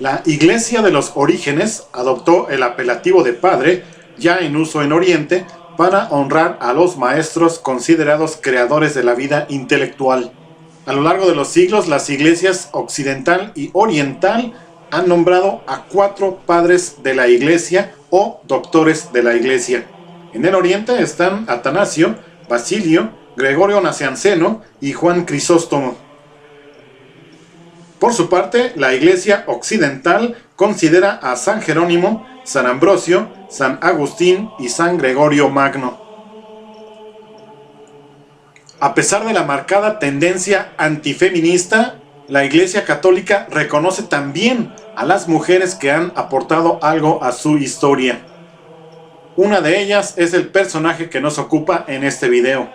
La Iglesia de los Orígenes adoptó el apelativo de padre, ya en uso en Oriente, para honrar a los maestros considerados creadores de la vida intelectual. A lo largo de los siglos, las iglesias occidental y oriental han nombrado a 4 padres de la Iglesia o doctores de la Iglesia. En el Oriente están Atanasio, Basilio, Gregorio Nacianceno y Juan Crisóstomo. Por su parte, la Iglesia occidental considera a San Jerónimo, San Ambrosio, San Agustín y San Gregorio Magno. A pesar de la marcada tendencia antifeminista, la Iglesia Católica reconoce también a las mujeres que han aportado algo a su historia. Una de ellas es el personaje que nos ocupa en este video.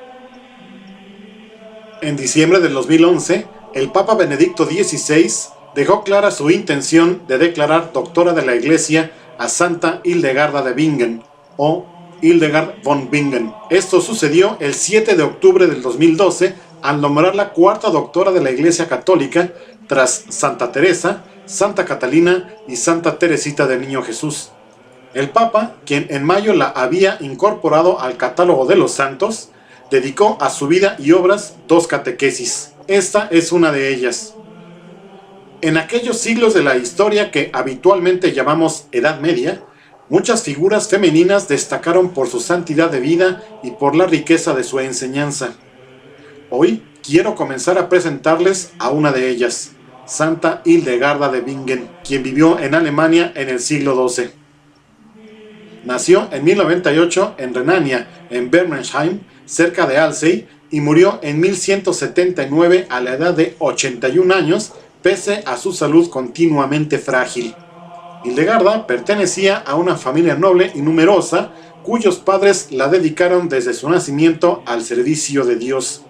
En diciembre del 2011, el Papa Benedicto XVI dejó clara su intención de declarar doctora de la Iglesia a Santa Hildegarda de Bingen, o Hildegard von Bingen. Esto sucedió el 7 de octubre del 2012 al nombrarla cuarta doctora de la Iglesia Católica tras Santa Teresa, Santa Catalina y Santa Teresita del Niño Jesús. El Papa, quien en mayo la había incorporado al catálogo de los santos, dedicó a su vida y obras 2 catequesis. Esta es una de ellas. En aquellos siglos de la historia que habitualmente llamamos Edad Media, muchas figuras femeninas destacaron por su santidad de vida y por la riqueza de su enseñanza. Hoy quiero comenzar a presentarles a una de ellas, Santa Hildegarda de Bingen, quien vivió en Alemania en el siglo XII. Nació en 1098 en Renania, en Bermersheim, cerca de Alzey, y murió en 1179 a la edad de 81 años, pese a su salud continuamente frágil. Hildegarda pertenecía a una familia noble y numerosa, cuyos padres la dedicaron desde su nacimiento al servicio de Dios.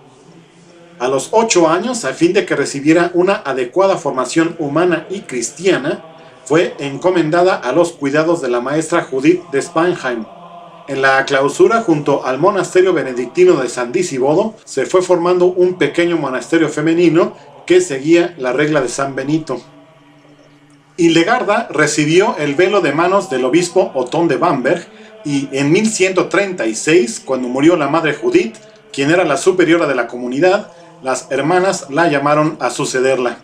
A los 8 años, a fin de que recibiera una adecuada formación humana y cristiana, fue encomendada a los cuidados de la maestra Judith de Spanheim. En la clausura, junto al monasterio benedictino de San Disibodo, se fue formando un pequeño monasterio femenino que seguía la regla de San Benito. Hildegarda recibió el velo de manos del obispo Otón de Bamberg y en 1136, cuando murió la madre Judith, quien era la superiora de la comunidad, las hermanas la llamaron a sucederla.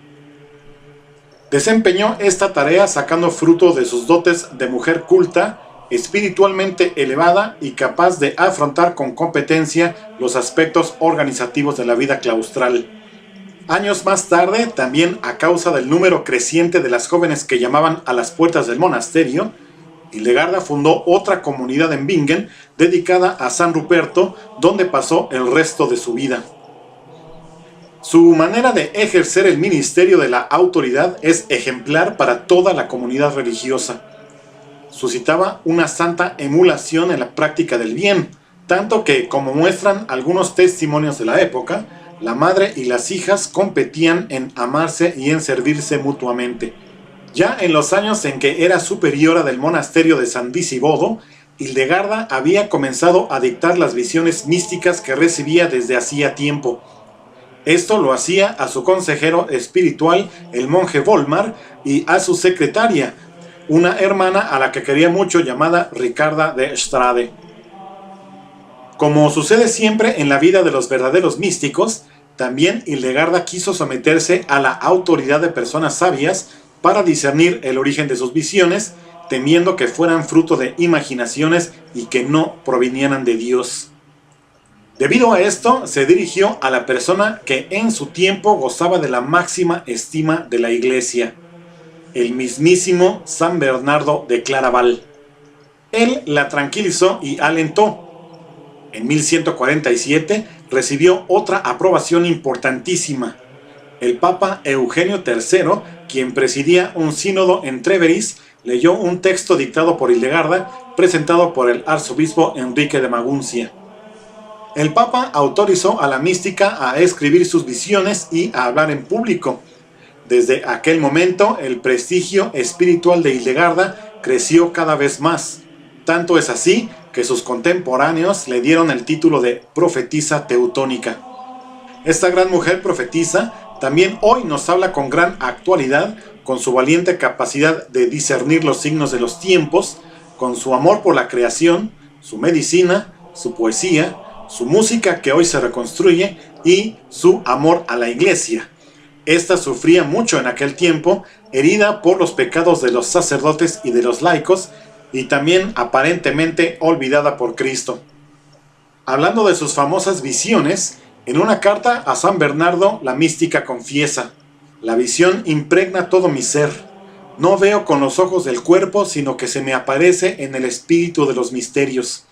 Desempeñó esta tarea sacando fruto de sus dotes de mujer culta, espiritualmente elevada y capaz de afrontar con competencia los aspectos organizativos de la vida claustral. Años más tarde, también a causa del número creciente de las jóvenes que llamaban a las puertas del monasterio, Hildegarda fundó otra comunidad en Bingen dedicada a San Ruperto, donde pasó el resto de su vida. Su manera de ejercer el ministerio de la autoridad es ejemplar para toda la comunidad religiosa. Suscitaba una santa emulación en la práctica del bien, tanto que, como muestran algunos testimonios de la época, la madre y las hijas competían en amarse y en servirse mutuamente. Ya en los años en que era superiora del monasterio de San Disibodo, Hildegarda había comenzado a dictar las visiones místicas que recibía desde hacía tiempo. Esto lo hacía a su consejero espiritual, el monje Volmar, y a su secretaria, una hermana a la que quería mucho llamada Ricarda de Strade. Como sucede siempre en la vida de los verdaderos místicos, también Hildegarda quiso someterse a la autoridad de personas sabias para discernir el origen de sus visiones, temiendo que fueran fruto de imaginaciones y que no provinieran de Dios. Debido a esto, se dirigió a la persona que en su tiempo gozaba de la máxima estima de la Iglesia, el mismísimo San Bernardo de Claraval. Él la tranquilizó y alentó. En 1147 recibió otra aprobación importantísima. El Papa Eugenio III, quien presidía un sínodo en Treveris, leyó un texto dictado por Hildegarda, presentado por el arzobispo Enrique de Maguncia. El Papa autorizó a la mística a escribir sus visiones y a hablar en público. Desde aquel momento, el prestigio espiritual de Hildegarda creció cada vez más. Tanto es así que sus contemporáneos le dieron el título de profetisa teutónica. Esta gran mujer profetisa también hoy nos habla con gran actualidad, con su valiente capacidad de discernir los signos de los tiempos, con su amor por la creación, su medicina, su poesía, su música que hoy se reconstruye y su amor a la iglesia. Esta sufría mucho en aquel tiempo, herida por los pecados de los sacerdotes y de los laicos, y también aparentemente olvidada por Cristo. Hablando de sus famosas visiones, en una carta a San Bernardo la mística confiesa: la visión impregna todo mi ser. No veo con los ojos del cuerpo, sino que se me aparece en el espíritu de los misterios.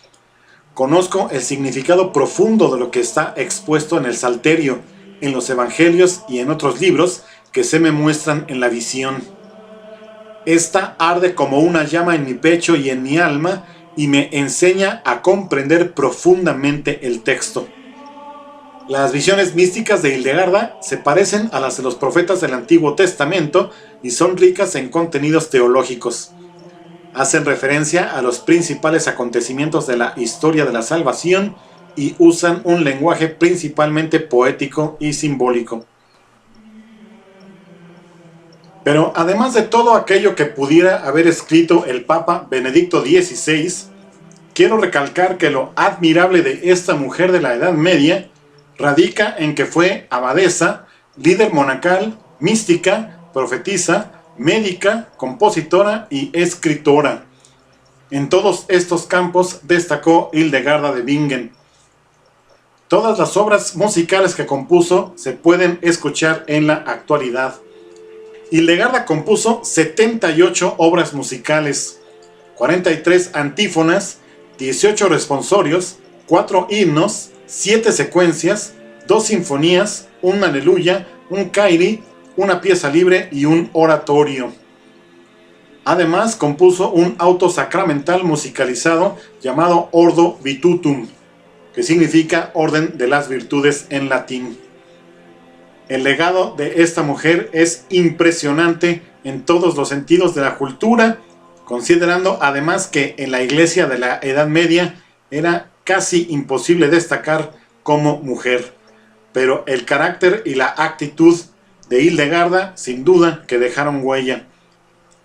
Conozco el significado profundo de lo que está expuesto en el Salterio, en los Evangelios y en otros libros que se me muestran en la visión. Esta arde como una llama en mi pecho y en mi alma y me enseña a comprender profundamente el texto. Las visiones místicas de Hildegarda se parecen a las de los profetas del Antiguo Testamento y son ricas en contenidos teológicos. Hacen referencia a los principales acontecimientos de la historia de la salvación y usan un lenguaje principalmente poético y simbólico. Pero además de todo aquello que pudiera haber escrito el Papa Benedicto XVI, quiero recalcar que lo admirable de esta mujer de la Edad Media radica en que fue abadesa, líder monacal, mística, profetisa, médica, compositora y escritora. En todos estos campos destacó Hildegarda de Bingen. Todas las obras musicales que compuso se pueden escuchar en la actualidad. Hildegarda compuso 78 obras musicales, 43 antífonas, 18 responsorios, 4 himnos, 7 secuencias, 2 sinfonías, un aleluya, un Kyrie, una pieza libre y un oratorio. Además compuso un auto sacramental musicalizado llamado Ordo Virtutum, que significa orden de las virtudes en latín. El legado de esta mujer es impresionante en todos los sentidos de la cultura, considerando además que en la iglesia de la Edad Media era casi imposible destacar como mujer, pero el carácter y la actitud de Hildegarda sin duda que dejaron huella.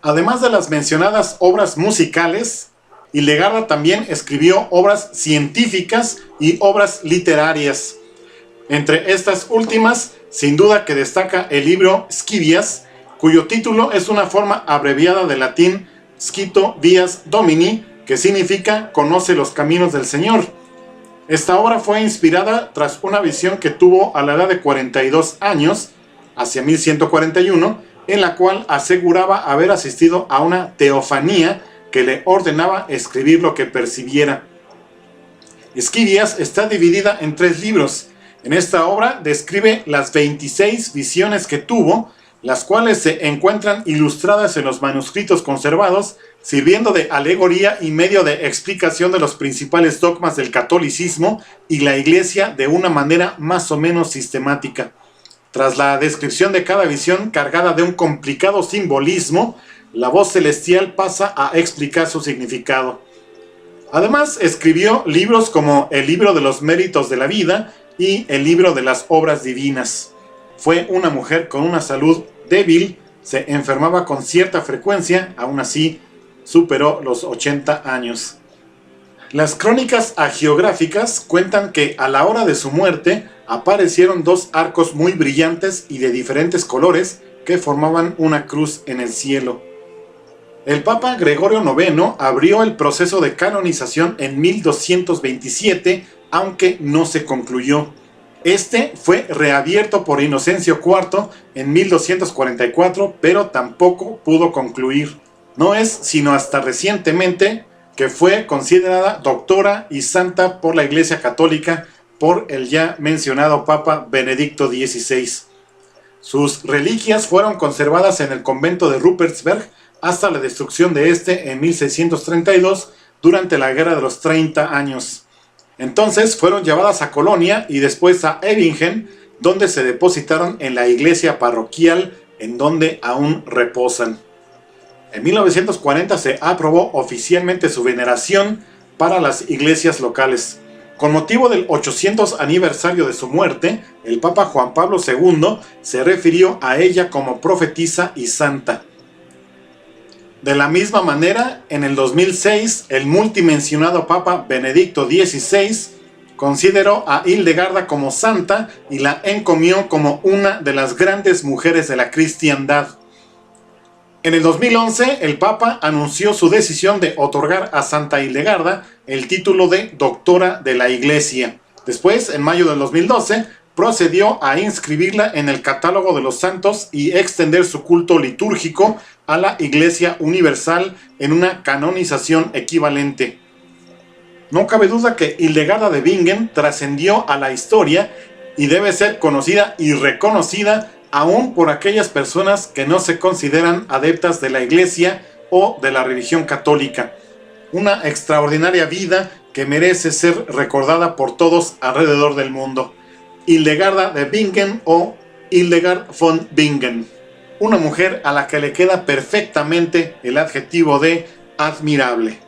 Además de las mencionadas obras musicales, Hildegarda también escribió obras científicas y obras literarias. Entre estas últimas, sin duda que destaca el libro Scivias, cuyo título es una forma abreviada del latín Scito Vias Domini, que significa Conoce los caminos del Señor. Esta obra fue inspirada tras una visión que tuvo a la edad de 42 años, hacia 1141, en la cual aseguraba haber asistido a una teofanía que le ordenaba escribir lo que percibiera. Scivias está dividida en 3 libros. En esta obra describe las 26 visiones que tuvo, las cuales se encuentran ilustradas en los manuscritos conservados, sirviendo de alegoría y medio de explicación de los principales dogmas del catolicismo y la Iglesia de una manera más o menos sistemática. Tras la descripción de cada visión cargada de un complicado simbolismo, la voz celestial pasa a explicar su significado. Además, escribió libros como el Libro de los Méritos de la Vida y el Libro de las Obras Divinas. Fue una mujer con una salud débil, se enfermaba con cierta frecuencia, aún así superó los 80 años. Las crónicas hagiográficas cuentan que a la hora de su muerte aparecieron 2 arcos muy brillantes y de diferentes colores que formaban una cruz en el cielo. El Papa Gregorio IX abrió el proceso de canonización en 1227, aunque no se concluyó. Este fue reabierto por Inocencio IV en 1244, pero tampoco pudo concluir. No es sino hasta recientemente que fue considerada doctora y santa por la Iglesia Católica por el ya mencionado Papa Benedicto XVI. Sus reliquias fueron conservadas en el convento de Ruppertsberg hasta la destrucción de este en 1632 durante la Guerra de los 30 años. Entonces fueron llevadas a Colonia y después a Ebingen, donde se depositaron en la iglesia parroquial en donde aún reposan. En 1940 se aprobó oficialmente su veneración para las iglesias locales. Con motivo del 800 aniversario de su muerte, el Papa Juan Pablo II se refirió a ella como profetisa y santa. De la misma manera, en el 2006, el multimencionado Papa Benedicto XVI consideró a Hildegarda como santa y la encomió como una de las grandes mujeres de la cristiandad. En el 2011, el Papa anunció su decisión de otorgar a Santa Hildegarda el título de Doctora de la Iglesia. Después, en mayo del 2012, procedió a inscribirla en el catálogo de los santos y extender su culto litúrgico a la Iglesia Universal en una canonización equivalente. No cabe duda que Hildegarda de Bingen trascendió a la historia y debe ser conocida y reconocida aún por aquellas personas que no se consideran adeptas de la Iglesia o de la religión católica. Una extraordinaria vida que merece ser recordada por todos alrededor del mundo. Hildegarda de Bingen o Hildegard von Bingen. Una mujer a la que le queda perfectamente el adjetivo de admirable.